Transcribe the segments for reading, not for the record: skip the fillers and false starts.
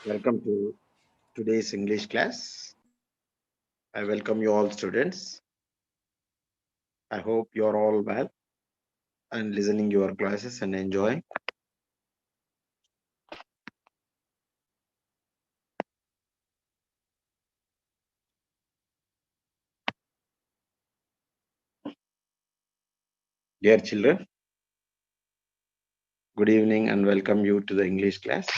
Welcome to today's English class. I welcome you all students. I hope you are all well and listening your classes and enjoying. Dear children, good evening and welcome you to the English class.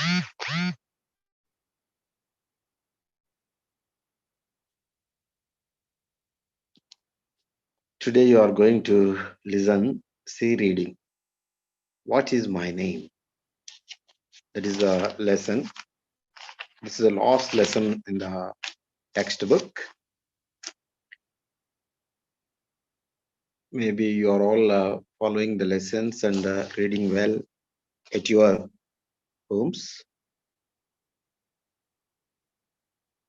Today you are going to listen C reading. What is my name? That is the lesson. This is the last lesson in the textbook. Maybe you are all following the lessons and reading well at your homes.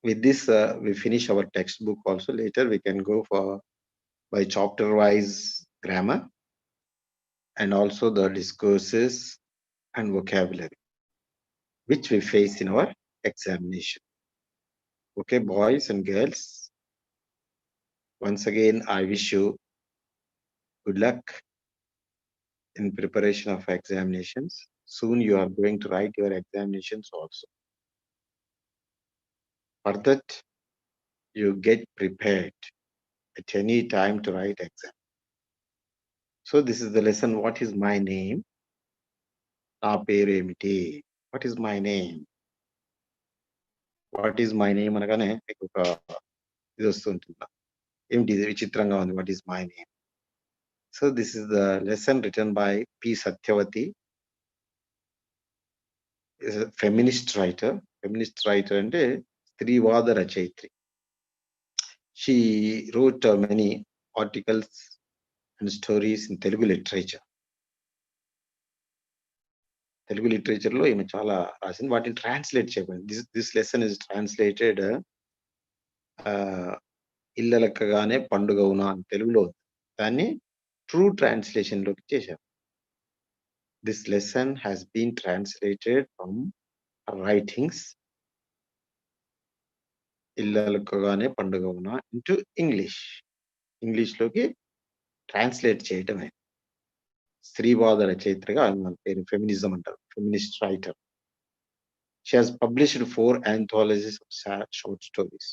With this, we finish our textbook also. Later, we can go for by chapter wise grammar and also the discourses and vocabulary, which we face in our examination. Okay, boys and girls, once again, I wish you good luck in preparation of examinations. Soon you are going to write your examinations also. For that, you get prepared at any time to write exam. So this is the lesson. What is my name? నా పేరేమిటి? What is my name? What is my name అనగానే మీకు ఒక ఇది వస్తుంటుంది. ఏమిటి ఇది విచిత్రంగా ఉంది. What is my name? So this is the lesson written by P. Satyavati, is a feminist writer. Feminist writer అంటే స్త్రీవాద రచయిత్రి. She wrote many articles and stories in Telugu literature. Telugu literature లో ఈమె చాలా రాసింది. వాటిని ట్రాన్స్లేట్ చేయబడింది. This lesson is translated Illalakagane Pandagavuna అని తెలుగులో ఉంది. దాన్ని ట్రూ ట్రాన్స్లేషన్ లోకి చేశారు. This lesson has been translated from writings Illalakagane Pandagavuna into English లోకి ట్రాన్స్లేట్ చేయటమే. స్త్రీవాద రచయిత్రిగా మన పేరు ఫెమినిజం అంటారు. Feminist writer. She has published 4 anthologies of short stories,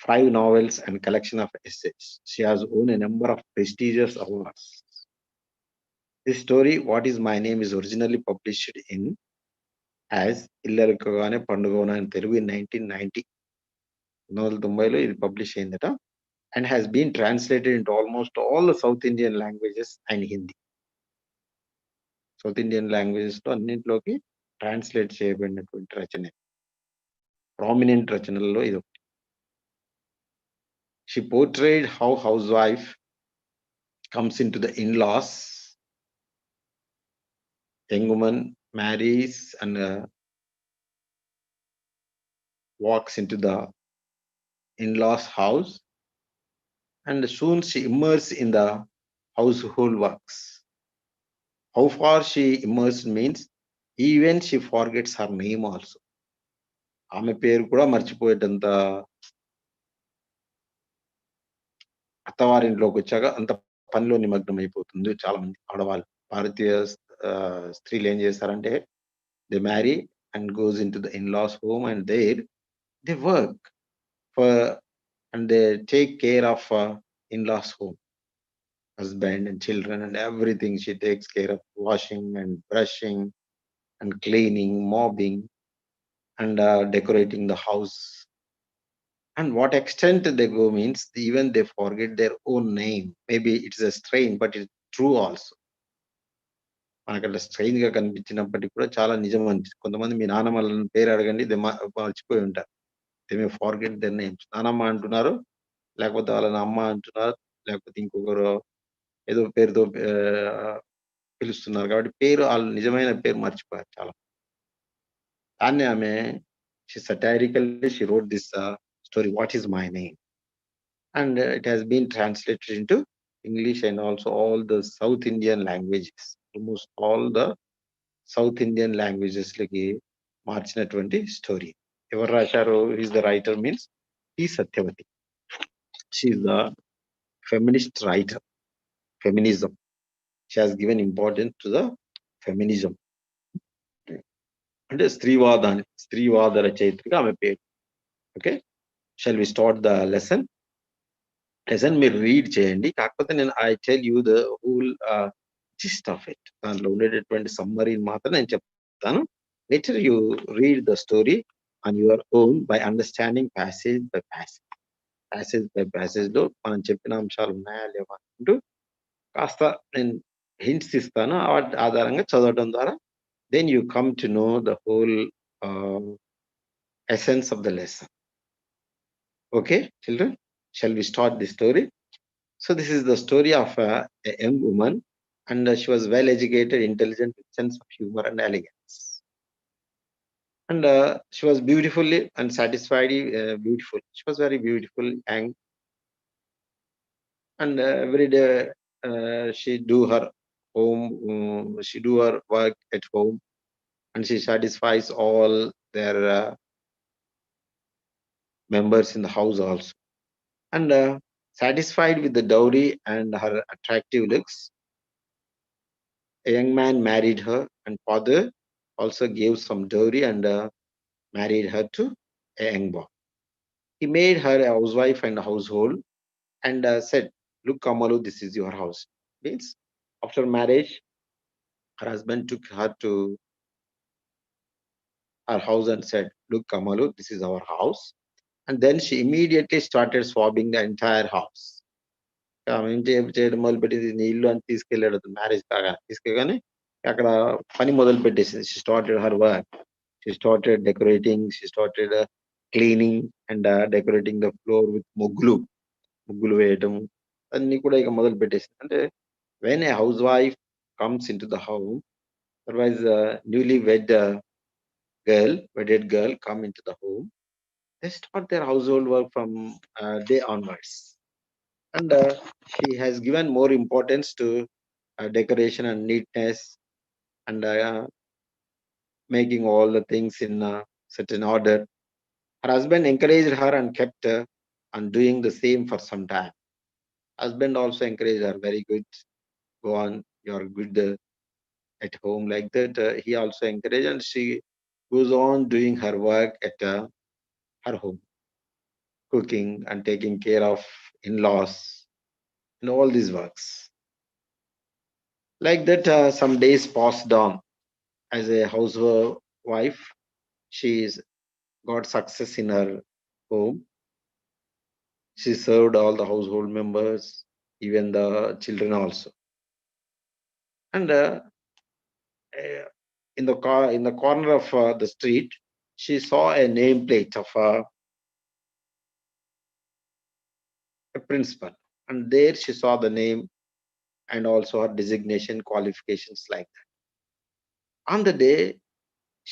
5 novels and collection of essays. She has won a number of prestigious awards. This story, What is My Name, is originally published in as ఇల్లరికగానే పండుగవునా in Telugu in 1990. 1990లో ఇది publish అయిందట and has been translated into almost all the South Indian languages and Hindi. South Indian languages లో అన్నింటిలోకి translate చేయబడినటువంటి రచన. Prominent రచనల్లో ఇది ఒకటి. She portrayed how housewife comes into the in-laws. Young woman marries and walks into the in-laws house, and soon she immerses in the household works. How far she immersed means even she forgets her name also. ఆమె పేరు కూడా మర్చిపోయేటంత అత్తవారింట్లోకి వచ్చాక అంత పనిలో నిమగ్నం అయిపోతుంది చాలా మంది ఆడవాళ్ళు. భారతీయ స్త్రీలు ఏం చేస్తారంటే they marry and goes into the in-laws home and there they work for and they take care of in-laws home, husband and children and everything. She takes care of washing and brushing and cleaning, mopping and decorating the house. And what extent they go means even they forget their own name. Maybe it's a strain, but it's true also. మనకు అట్లా strain గా కనిపించినప్పటికీ కూడా చాలా నిజం అనిపిస్తుంది. కొంతమంది మీ నాన్నమ్మల పేరు అడగండి, మర్చిపోయి ఉంటారు. They may forget there names. నానమ్మ అంటున్నారు, లేకపోతే వాళ్ళని అమ్మ అంటున్నారు, లేకపోతే ఇంకొకరు ఏదో పేరుతో పిలుస్తున్నారు కాబట్టి పేరు వాళ్ళు నిజమైన పేరు మర్చిపోయారు చాలా. దాన్ని ఆమె she wrote this story, What is My Name, and it has been translated into English and also all the South Indian languages. Almost all the South Indian languages like మార్చినటువంటి స్టోరీ. ఎవరు రాశారు? Is the writer means T Satyavathi. She is the feminist writer. Feminism. She has given importance to the feminism. అంటే స్త్రీవాద రచయిత్రిగా ఆమె పేరు. Okay, shall we start the lesson. మీరు read చేయండి. కాకపోతే నేను I tell you the whole gist of it. దాంట్లో ఉండేటటువంటి సమ్మరీని మాత్రం నేను చెప్తాను. Later you read the story on your own by understanding passage by passage. Passage by passage లో మనం చెప్పిన అంశాలు ఉన్నాయా లేవా అంటూ కాస్త నేను హింట్స్ ఇస్తాను. వాటి ఆధారంగా చదవడం ద్వారా then you come to know the whole essence of the lesson. Okay, children, shall we start the story? So this is the story of a young woman, and she was well educated, intelligent, with sense of humor and elegance, and she was beautifully and satisfied, beautiful. She was very beautiful, young, and every day she do her she do her work at home, and she satisfies all their members in the house also. And satisfied with the dowry and her attractive looks, a young man married her, and father also gave some dowry and married her to a young boy. He made her a housewife and a household, and said, "Look, Kamalu, this is your house." Means after marriage, her husband took her to her house and said, "Look, Kamalu, this is our house." And then she immediately started swabbing the entire house. ఆమె ఏం చేయడం మొదలుపెట్టింది, నీ ఇల్లు అని తీసుకెళ్ళాడు marriage కాగా. తీసుకెళ్ళగానే అక్కడ పని మొదలు పెట్టేసింది. She started her work. She started decorating, she started cleaning and decorating the floor with ముగ్గులు వేయటం అన్ని కూడా ఇక మొదలు పెట్టేసింది. అంటే when a house wife comes in to the house, otherwise newly wedded girl come into the home, they start their household work from day onwards. And she has given more importance to decoration and neatness, and making all the things in certain order. Her husband encouraged her and kept on doing the same for some time. Husband also encouraged her, very good, go on, you're good at home, like that. He also encouraged, and she goes on doing her work at her home, cooking and taking care of in-laws and all these works. Like that, some days passed on. As a housewife, she's got success in her home. She served all the household members, even the children also. And in the corner of the street, she saw a nameplate of a principal, and there she saw the name and also her designation, qualifications, like that. On the day,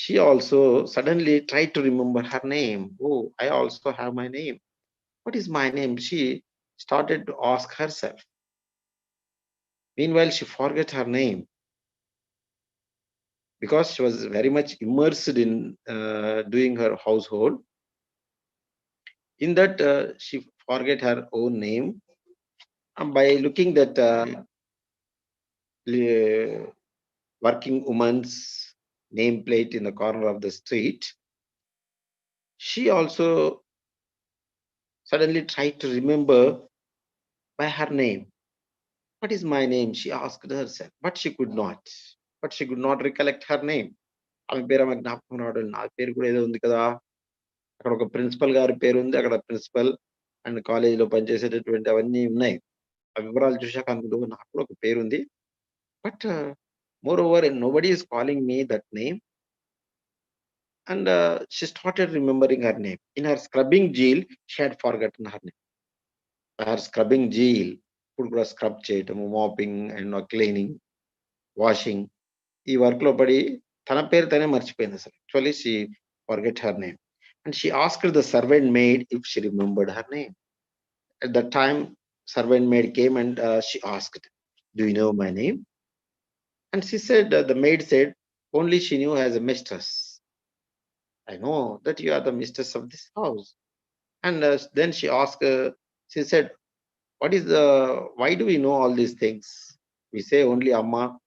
she also suddenly tried to remember her name. Oh, I also have my name. What is my name? She started to ask herself. Meanwhile, she forgot her name because she was very much immersed in doing her household. In that, she forget her own name. And by looking that working woman's nameplate in the corner of the street, she also suddenly tried to remember by her name. What is my name? She asked herself, but she could not. Recollect her name. ఆమె పేరు ఆమె జ్ఞాపకం రావడం, నా పేరు కూడా ఏదో ఉంది కదా, అక్కడ ఒక ప్రిన్సిపల్ గారి పేరు ఉంది, అక్కడ ప్రిన్సిపల్ అండ్ కాలేజీలో పనిచేసేటటువంటి అవన్నీ ఉన్నాయి. ఆ వివరాలు చూశాక అనుకుంటూ నాకు కూడా ఒక పేరు ఉంది, but more over nobody is calling me that name. And she started remembering her name. In her scrubbing zeal she had forgotten her name. Her scrubbing zeal, ఇప్పుడు కూడా స్క్రబ్ చేయటము, మాపింగ్ అండ్ క్లీనింగ్, వాషింగ్, ఈ work లో పడి తన పేరు తనే మర్చిపోయింది అసలు. Actually she forget her name, and she asked the servant made if she remembered her name. At that time, servant maid came, and she asked, "Do you know my name?" And she said, the maid said, only she knew as a mistress. I know that you are the mistress of this house. And then she asked, she said, what is the, why do we know all these things? We say only Amma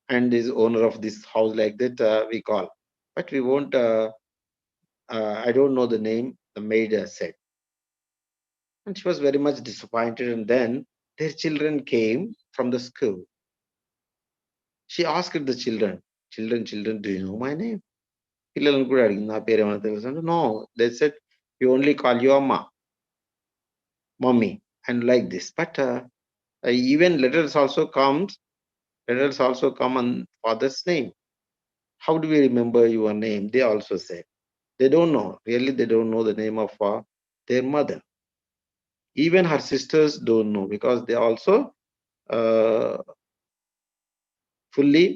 and is owner of this house, like that we call. But we won't, I don't know the name, the maid said. And she was very much disappointed. And then their children came from the school. She asked the children, children, do you know my name? పిల్లలను కూడా అడిగింది నా పేరు ఏమైనా తెలుసు అంటే no they said you only call you amma mummy and like this but even letters also come on father's name. How do we remember your name? They also say they don't know, really they don't know the name of their mother. Even her sisters don't know because they also uh, fully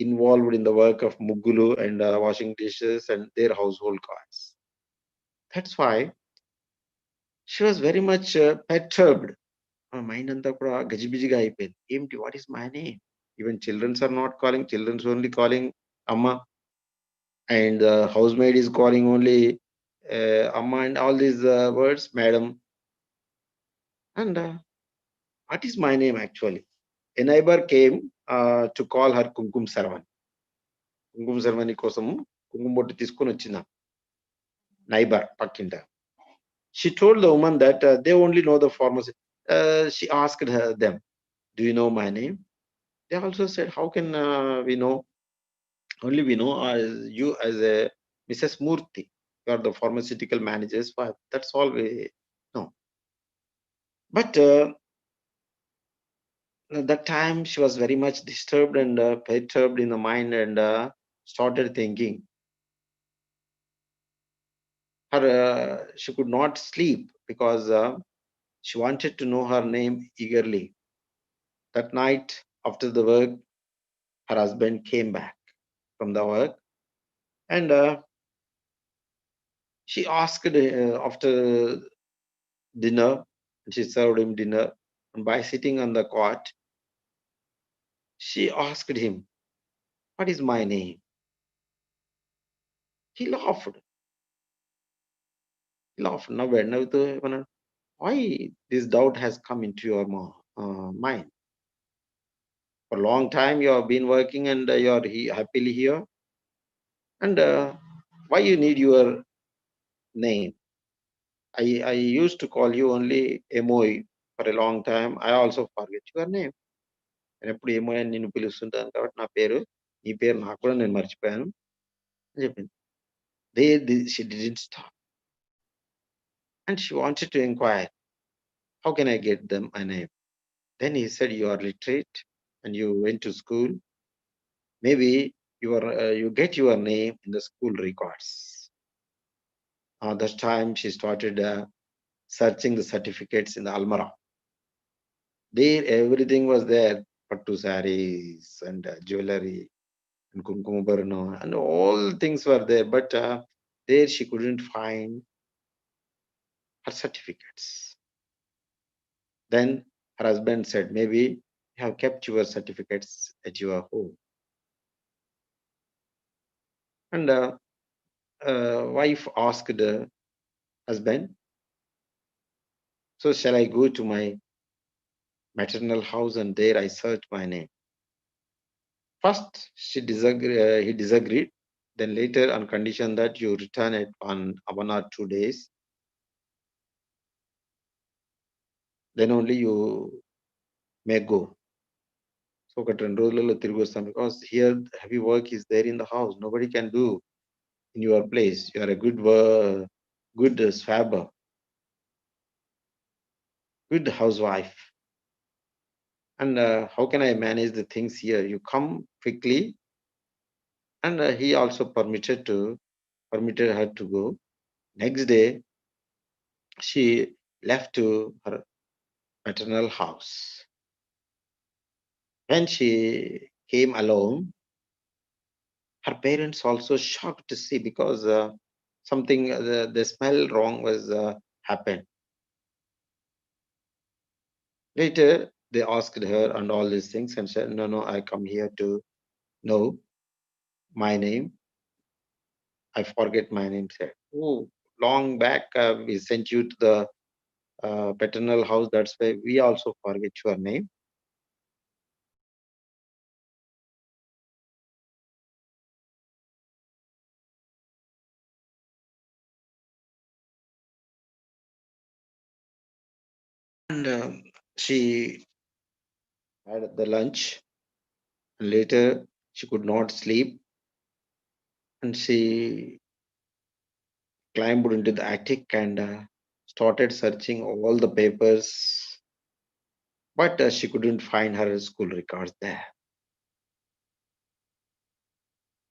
involved in the work of muggulu and washing dishes and their household chores. That's why she was very much perturbed. Mind అంతా కూడా గజిబిజిగా అయిపోయింది. ఏంటి, what is my name? Even childrens are not calling, childrens only calling అమ్మ, and housemaid is calling only amma and all these words, madam. And what is my name actually? A neighbor came to call her కుంకుమ సర్వని. కుంకుమ సర్వని కోసము కుంకుమ బొట్టు తీసుకొని వచ్చిన neighbour పక్కింట. She told the woman that they only know the pharmacy. She asked them, do you know my name? They also said, how can we know? Only we know as you as a Mrs. Murthy. You are the pharmaceutical manager's wife. That's all we know. But that time she was very much disturbed and perturbed in the mind and started thinking. She could not sleep because she wanted to know her name eagerly. That night after the work, her husband came back from the work and she asked after dinner. She served him dinner, and by sitting on the cot, she asked him, what is my name? He laughed. He laughed. Now, why this doubt has come into your mind? For a long time, you have been working and you are happily here. And why you need your name? I used to call you only Emoi for a long time. I also forget your name. నేను ఎప్పుడు ఏమో అని నిన్ను పిలుస్తుంటాను కాబట్టి నా పేరు, నీ పేరు నాకు కూడా నేను మర్చిపోయాను అని చెప్పింది. She didn't stop. And she wanted to inquire, how can I get them my name? Then he said, you are literate and you went to school. Maybe you get your name in the school records. That time she started searching the certificates in the Almara. There, everything was there, pattu sarees and jewelry and kumkumabarno and all things were there. But there she couldn't find her certificates. Then her husband said, maybe you have kept your certificates at your home. And wife asked the husband, so shall I go to my maternal house and there I search my name? First, he disagreed. Then later, on condition that you return it on 1 or 2 days, then only you may go. So, ఒక 2 రోజులలో తిరిగి వస్తాం because here heavy work is there in the house. Nobody can do in your place. You are a good swabber, good housewife. And how can I manage the things here? You come quickly. And he also permitted her to go. Next day, she left to her maternal house. When she came alone, her parents also shocked to see because something the smell wrong was happened. Later, they asked her and all these things and said, no, I come here to know my name. I forget my name, said, "Oh, long back we sent you to the paternal house. That's why we also forget your name." And she had the lunch. And later, she could not sleep, and she climbed into the attic and started searching all the papers, but she couldn't find her school records there.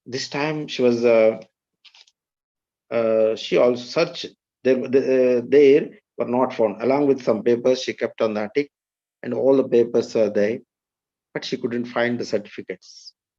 This time, she also searched. There were not found. Along with some papers, she kept on the attic, and all the papers are there, but she couldn't find the certificates.